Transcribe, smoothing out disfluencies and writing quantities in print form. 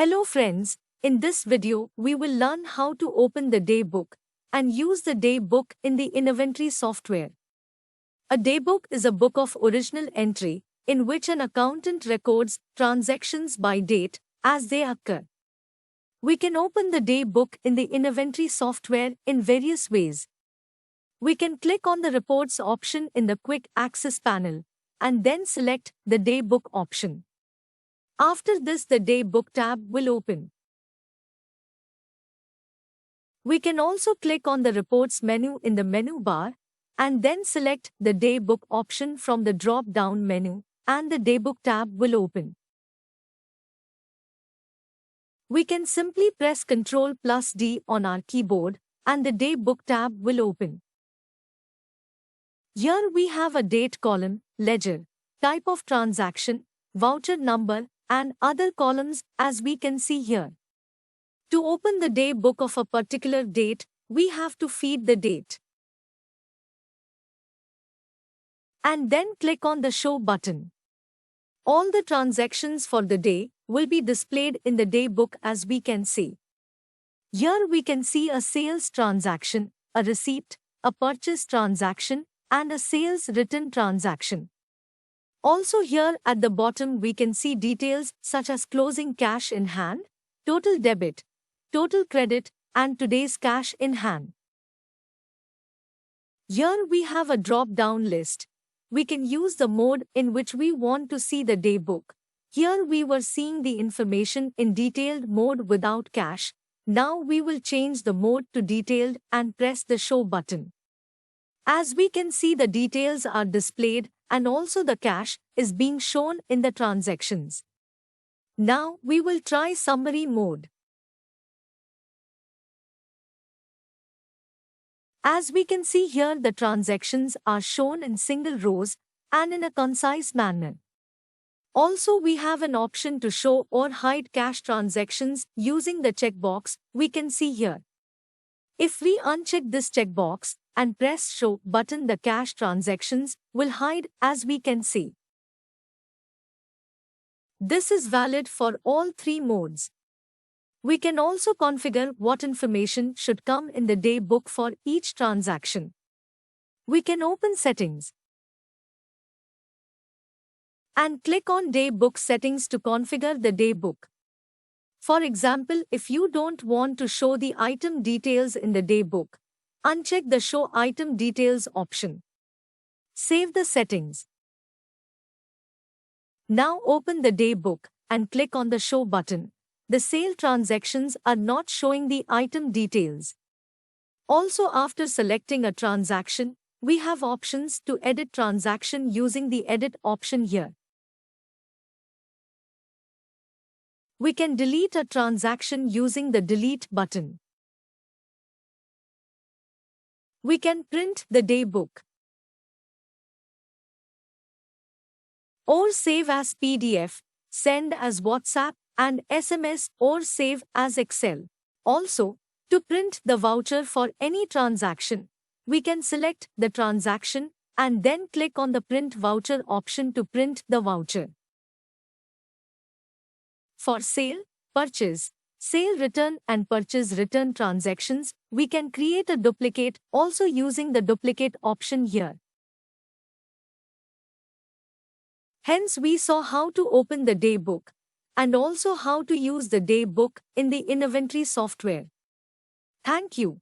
Hello friends, in this video we will learn how to open the daybook and use the daybook in the inventory software. A daybook is a book of original entry in which an accountant records transactions by date as they occur. We can open the daybook in the inventory software in various ways. We can click on the reports option in the quick access panel and then select the daybook option. After this, the daybook tab will open. We can also click on the reports menu in the menu bar and then select the daybook option from the drop-down menu and the daybook tab will open. We can simply press Ctrl+D on our keyboard and the daybook tab will open. Here we have a date column, ledger, type of transaction, voucher number, and other columns as we can see here. To open the daybook of a particular date, we have to feed the date. And then click on the Show button. All the transactions for the day will be displayed in the daybook as we can see. Here we can see a sales transaction, a receipt, a purchase transaction, and a sales return transaction. Also here at the bottom we can see details such as closing cash in hand, total debit, total credit, and today's cash in hand. Here we have a drop-down list. We can use the mode in which we want to see the daybook. Here we were seeing the information in detailed mode without cash. Now we will change the mode to detailed and press the Show button. As we can see, the details are displayed and also the cash is being shown in the transactions. Now we will try summary mode. As we can see here, the transactions are shown in single rows and in a concise manner. Also, we have an option to show or hide cash transactions using the checkbox we can see here. If we uncheck this checkbox and press Show button, the cash transactions will hide as we can see. This is valid for all three modes. We can also configure what information should come in the daybook for each transaction. We can open Settings and click on Daybook Settings to configure the daybook. For example, if you don't want to show the item details in the daybook, uncheck the Show Item Details option. Save the settings. Now open the daybook and click on the Show button. The sale transactions are not showing the item details. Also, after selecting a transaction, we have options to edit transaction using the Edit option here. We can delete a transaction using the Delete button. We can print the daybook or save as PDF, send as WhatsApp and SMS, or save as Excel. Also, to print the voucher for any transaction, we can select the transaction and then click on the Print Voucher option to print the voucher. For sale, purchase, sale return and purchase return transactions, we can create a duplicate also using the Duplicate option here. Hence, we saw how to open the daybook and also how to use the daybook in the inventory software. Thank you.